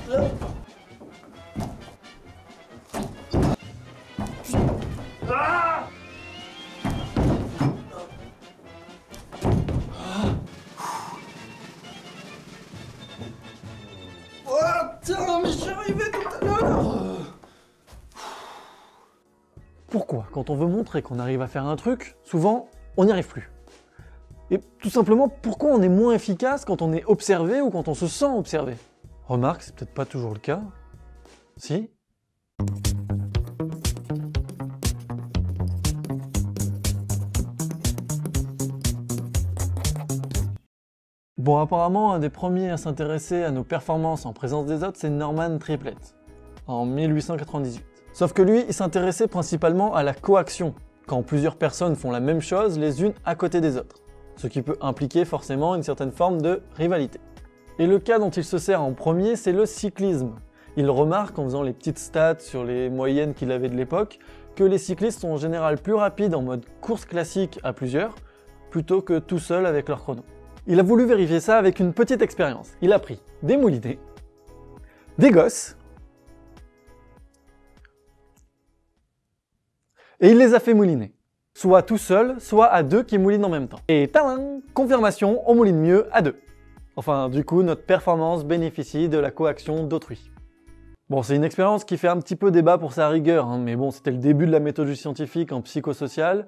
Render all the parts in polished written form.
Putain, mais j'y arrivais tout à l'heure. Pourquoi, quand on veut montrer qu'on arrive à faire un truc, souvent, on n'y arrive plus? Et tout simplement, pourquoi on est moins efficace quand on est observé ou quand on se sent observé? Remarque, c'est peut-être pas toujours le cas. Si? Bon, apparemment, un des premiers à s'intéresser à nos performances en présence des autres, c'est Norman Triplett, en 1898. Sauf que lui, il s'intéressait principalement à la coaction, quand plusieurs personnes font la même chose les unes à côté des autres, ce qui peut impliquer forcément une certaine forme de rivalité. Et le cas dont il se sert en premier, c'est le cyclisme. Il remarque, en faisant les petites stats sur les moyennes qu'il avait de l'époque, que les cyclistes sont en général plus rapides en mode course classique à plusieurs, plutôt que tout seul avec leur chrono. Il a voulu vérifier ça avec une petite expérience. Il a pris des moulinets, des gosses, et il les a fait mouliner. Soit tout seul, soit à deux qui moulinent en même temps. Et tadam, confirmation, on mouline mieux à deux. Enfin, du coup, notre performance bénéficie de la coaction d'autrui. Bon, c'est une expérience qui fait un petit peu débat pour sa rigueur, hein, mais bon, c'était le début de la méthodologie scientifique en psychosocial.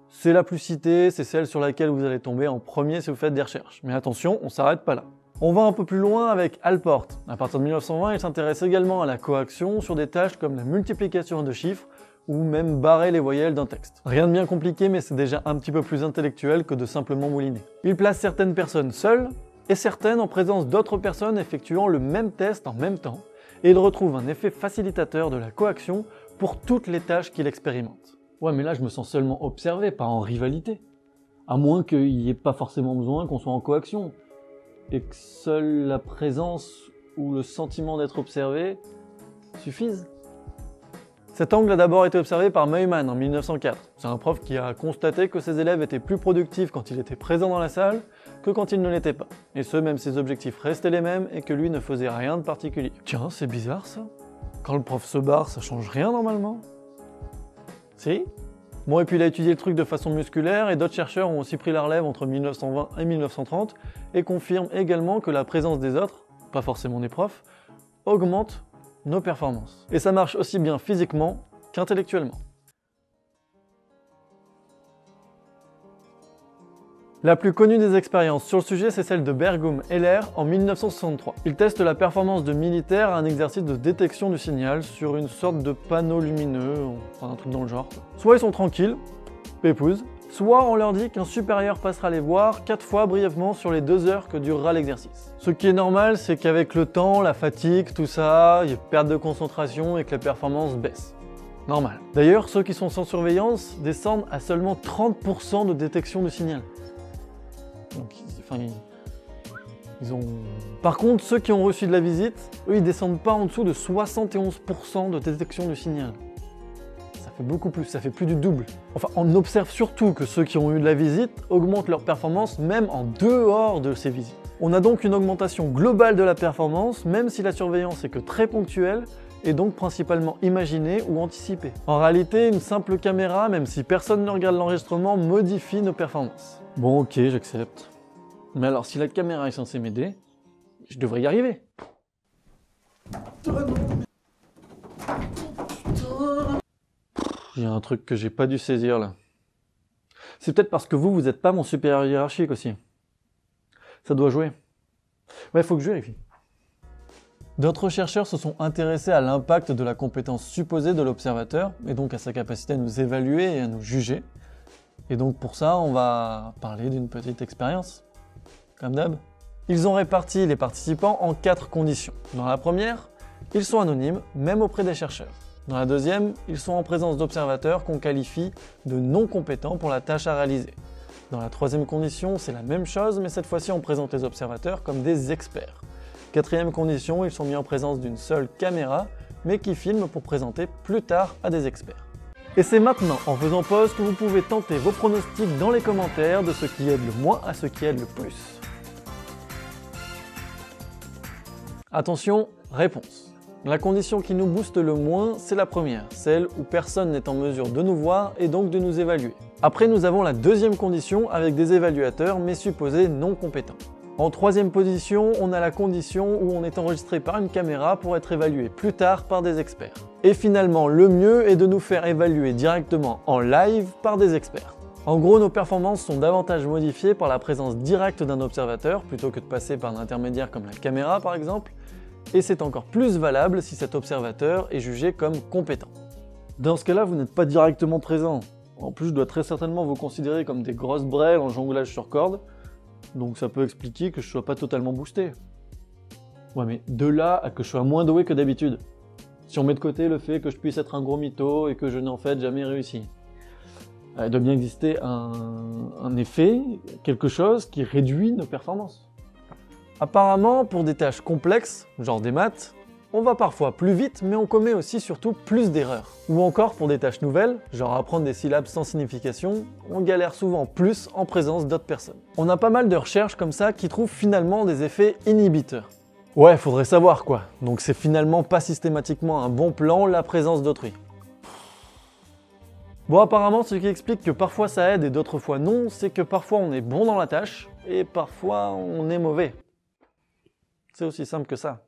C'est la plus citée, c'est celle sur laquelle vous allez tomber en premier si vous faites des recherches. Mais attention, on s'arrête pas là. On va un peu plus loin avec Allport. À partir de 1920, il s'intéresse également à la coaction sur des tâches comme la multiplication de chiffres ou même barrer les voyelles d'un texte. Rien de bien compliqué, mais c'est déjà un petit peu plus intellectuel que de simplement mouliner. Il place certaines personnes seules et certaines en présence d'autres personnes effectuant le même test en même temps, et il retrouve un effet facilitateur de la coaction pour toutes les tâches qu'il expérimente. Ouais, mais là je me sens seulement observé, pas en rivalité. À moins qu'il n'y ait pas forcément besoin qu'on soit en coaction, et que seule la présence ou le sentiment d'être observé suffisent. Cet angle a d'abord été observé par Neumann en 1904. C'est un prof qui a constaté que ses élèves étaient plus productifs quand il était présent dans la salle que quand il ne l'était pas. Et ce, même si ses objectifs restaient les mêmes et que lui ne faisait rien de particulier. Tiens, c'est bizarre ça. Quand le prof se barre, ça change rien normalement? Si? Bon, et puis il a étudié le truc de façon musculaire et d'autres chercheurs ont aussi pris la relève entre 1920 et 1930 et confirment également que la présence des autres, pas forcément des profs, augmente nos performances. Et ça marche aussi bien physiquement qu'intellectuellement. La plus connue des expériences sur le sujet, c'est celle de Bergum Heller en 1963. Il teste la performance de militaires à un exercice de détection du signal sur une sorte de panneau lumineux, enfin un truc dans le genre. Soit ils sont tranquilles, pépouze, soit on leur dit qu'un supérieur passera les voir 4 fois brièvement sur les 2 heures que durera l'exercice. Ce qui est normal, c'est qu'avec le temps, la fatigue, tout ça, il y a perte de concentration et que la performance baisse. Normal. D'ailleurs, ceux qui sont sans surveillance descendent à seulement 30% de détection du signal. Donc, ils ont... Par contre, ceux qui ont reçu de la visite, eux, ils descendent pas en dessous de 71% de détection du signal. Ça fait beaucoup plus, ça fait plus du double. Enfin, on observe surtout que ceux qui ont eu de la visite augmentent leur performance même en dehors de ces visites. On a donc une augmentation globale de la performance, même si la surveillance est que très ponctuelle, et donc principalement imaginée ou anticipée. En réalité, une simple caméra, même si personne ne regarde l'enregistrement, modifie nos performances. Bon, ok, j'accepte. Mais alors, si la caméra est censée m'aider, je devrais y arriver. Il y a un truc que j'ai pas dû saisir là. C'est peut-être parce que vous êtes pas mon supérieur hiérarchique aussi. Ça doit jouer. Ouais, faut que je vérifie. D'autres chercheurs se sont intéressés à l'impact de la compétence supposée de l'observateur, et donc à sa capacité à nous évaluer et à nous juger. Et donc pour ça, on va parler d'une petite expérience, comme d'hab. Ils ont réparti les participants en 4 conditions. Dans la première, ils sont anonymes, même auprès des chercheurs. Dans la deuxième, ils sont en présence d'observateurs qu'on qualifie de non compétents pour la tâche à réaliser. Dans la troisième condition, c'est la même chose, mais cette fois-ci on présente les observateurs comme des experts. Quatrième condition, ils sont mis en présence d'une seule caméra, mais qui filme pour présenter plus tard à des experts. Et c'est maintenant, en faisant pause, que vous pouvez tenter vos pronostics dans les commentaires de ce qui aide le moins à ce qui aide le plus. Attention, Réponse. La condition qui nous booste le moins, c'est la première, celle où personne n'est en mesure de nous voir et donc de nous évaluer. Après, nous avons la deuxième condition avec des évaluateurs mais supposés non compétents. En troisième position, on a la condition où on est enregistré par une caméra pour être évalué plus tard par des experts. Et finalement, le mieux est de nous faire évaluer directement en live par des experts. En gros, nos performances sont davantage modifiées par la présence directe d'un observateur plutôt que de passer par un intermédiaire comme la caméra par exemple, et c'est encore plus valable si cet observateur est jugé comme compétent. Dans ce cas-là, vous n'êtes pas directement présent. En plus, je dois très certainement vous considérer comme des grosses brêles en jonglage sur corde, donc ça peut expliquer que je sois pas totalement boosté. Ouais, mais de là à que je sois moins doué que d'habitude. Si on met de côté le fait que je puisse être un gros mytho et que je n'ai en fait jamais réussi. Il doit bien exister un effet, quelque chose qui réduit nos performances. Apparemment, pour des tâches complexes, genre des maths, on va parfois plus vite, mais on commet aussi surtout plus d'erreurs. Ou encore pour des tâches nouvelles, genre apprendre des syllabes sans signification, on galère souvent plus en présence d'autres personnes. On a pas mal de recherches comme ça qui trouvent finalement des effets inhibiteurs. Ouais, faudrait savoir quoi, donc c'est finalement pas systématiquement un bon plan la présence d'autrui. Bon, apparemment, ce qui explique que parfois ça aide et d'autres fois non, c'est que parfois on est bon dans la tâche, et parfois on est mauvais. C'est aussi simple que ça.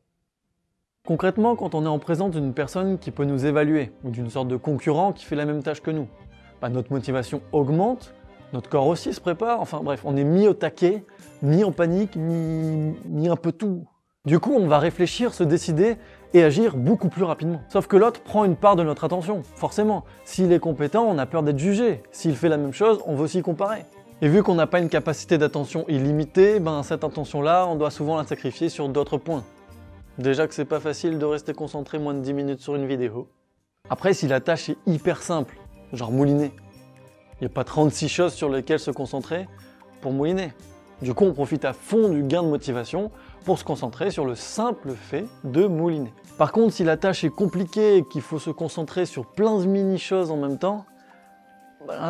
Concrètement, quand on est en présence d'une personne qui peut nous évaluer, ou d'une sorte de concurrent qui fait la même tâche que nous, notre motivation augmente, notre corps aussi se prépare, enfin bref, on est mis au taquet, mis en panique, mis un peu tout. Du coup, on va réfléchir, se décider et agir beaucoup plus rapidement. Sauf que l'autre prend une part de notre attention, forcément. S'il est compétent, on a peur d'être jugé. S'il fait la même chose, on veut s'y comparer. Et vu qu'on n'a pas une capacité d'attention illimitée, cette attention-là, on doit souvent la sacrifier sur d'autres points. Déjà que c'est pas facile de rester concentré moins de 10 minutes sur une vidéo. Après, si la tâche est hyper simple, genre mouliner, il n'y a pas 36 choses sur lesquelles se concentrer pour mouliner. Du coup, on profite à fond du gain de motivation pour se concentrer sur le simple fait de mouliner. Par contre, si la tâche est compliquée et qu'il faut se concentrer sur plein de mini-choses en même temps,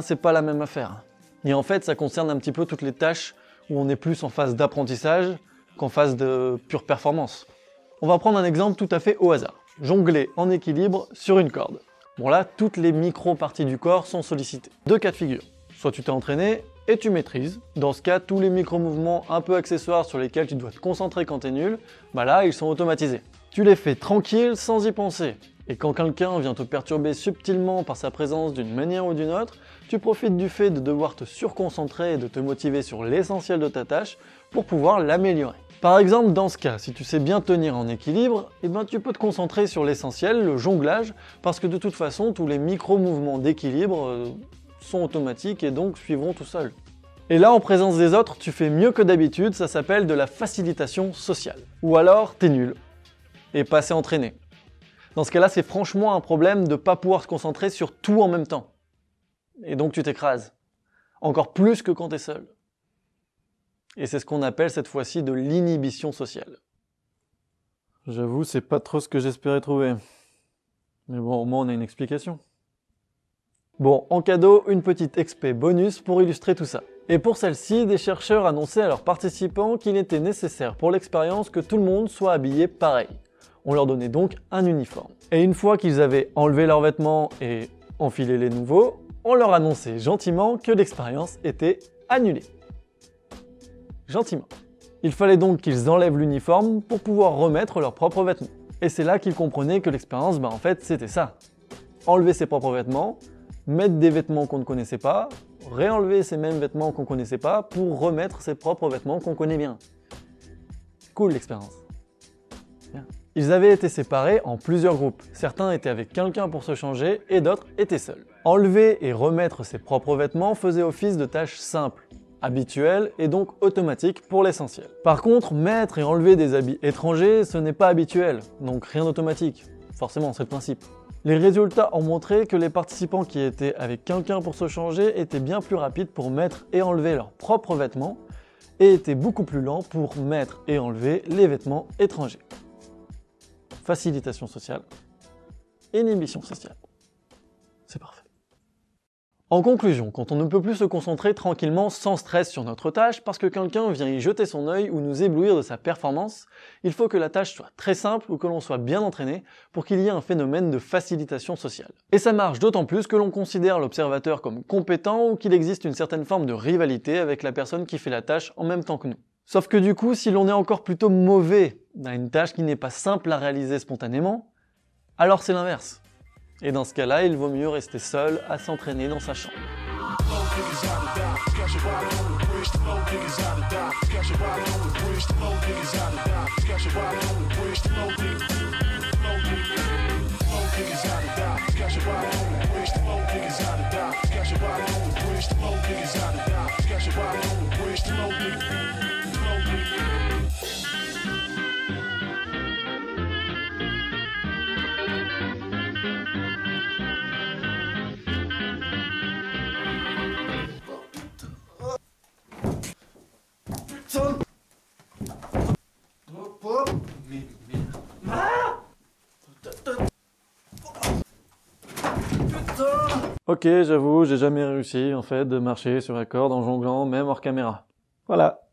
c'est pas la même affaire. Et en fait, ça concerne un petit peu toutes les tâches où on est plus en phase d'apprentissage qu'en phase de pure performance. On va prendre un exemple tout à fait au hasard. Jongler en équilibre sur une corde. Bon là, toutes les micro-parties du corps sont sollicitées. Deux cas de figure. Soit tu t'es entraîné et tu maîtrises. Dans ce cas, tous les micro-mouvements un peu accessoires sur lesquels tu dois te concentrer quand t'es nul, là, ils sont automatisés. Tu les fais tranquille sans y penser. Et quand quelqu'un vient te perturber subtilement par sa présence d'une manière ou d'une autre, tu profites du fait de devoir te surconcentrer et de te motiver sur l'essentiel de ta tâche pour pouvoir l'améliorer. Par exemple, dans ce cas, si tu sais bien tenir en équilibre, tu peux te concentrer sur l'essentiel, le jonglage, parce que de toute façon, tous les micro-mouvements d'équilibre sont automatiques et donc suivront tout seuls. Et là, en présence des autres, tu fais mieux que d'habitude, ça s'appelle de la facilitation sociale. Ou alors, t'es nul. Et pas assez entraîné. Dans ce cas-là, c'est franchement un problème de ne pas pouvoir se concentrer sur tout en même temps. Et donc tu t'écrases. Encore plus que quand t'es seul. Et c'est ce qu'on appelle cette fois-ci de l'inhibition sociale. J'avoue, c'est pas trop ce que j'espérais trouver. Mais bon, au moins on a une explication. Bon, en cadeau, une petite expé bonus pour illustrer tout ça. Et pour celle-ci, des chercheurs annonçaient à leurs participants qu'il était nécessaire pour l'expérience que tout le monde soit habillé pareil. On leur donnait donc un uniforme. Et une fois qu'ils avaient enlevé leurs vêtements et enfilé les nouveaux, on leur annonçait gentiment que l'expérience était annulée. Gentiment. Il fallait donc qu'ils enlèvent l'uniforme pour pouvoir remettre leurs propres vêtements. Et c'est là qu'ils comprenaient que l'expérience, en fait, c'était ça. Enlever ses propres vêtements, mettre des vêtements qu'on ne connaissait pas, réenlever ces mêmes vêtements qu'on ne connaissait pas pour remettre ses propres vêtements qu'on connaît bien. Cool l'expérience. Bien. Ils avaient été séparés en plusieurs groupes. Certains étaient avec quelqu'un pour se changer et d'autres étaient seuls. Enlever et remettre ses propres vêtements faisait office de tâche simple, habituelle et donc automatique pour l'essentiel. Par contre, mettre et enlever des habits étrangers, ce n'est pas habituel, donc rien d'automatique. Forcément, c'est le principe. Les résultats ont montré que les participants qui étaient avec quelqu'un pour se changer étaient bien plus rapides pour mettre et enlever leurs propres vêtements et étaient beaucoup plus lents pour mettre et enlever les vêtements étrangers. Facilitation sociale, inhibition sociale. C'est parfait. En conclusion, quand on ne peut plus se concentrer tranquillement sans stress sur notre tâche parce que quelqu'un vient y jeter son œil ou nous éblouir de sa performance, il faut que la tâche soit très simple ou que l'on soit bien entraîné pour qu'il y ait un phénomène de facilitation sociale. Et ça marche d'autant plus que l'on considère l'observateur comme compétent ou qu'il existe une certaine forme de rivalité avec la personne qui fait la tâche en même temps que nous. Sauf que du coup, si l'on est encore plutôt mauvais dans une tâche qui n'est pas simple à réaliser spontanément, alors c'est l'inverse. Et dans ce cas-là, il vaut mieux rester seul à s'entraîner dans sa chambre. Putain. Hop, hop. Mais... Ah. Putain. Ok, j'avoue, j'ai jamais réussi en fait de marcher sur la corde en jonglant, même hors caméra. Voilà.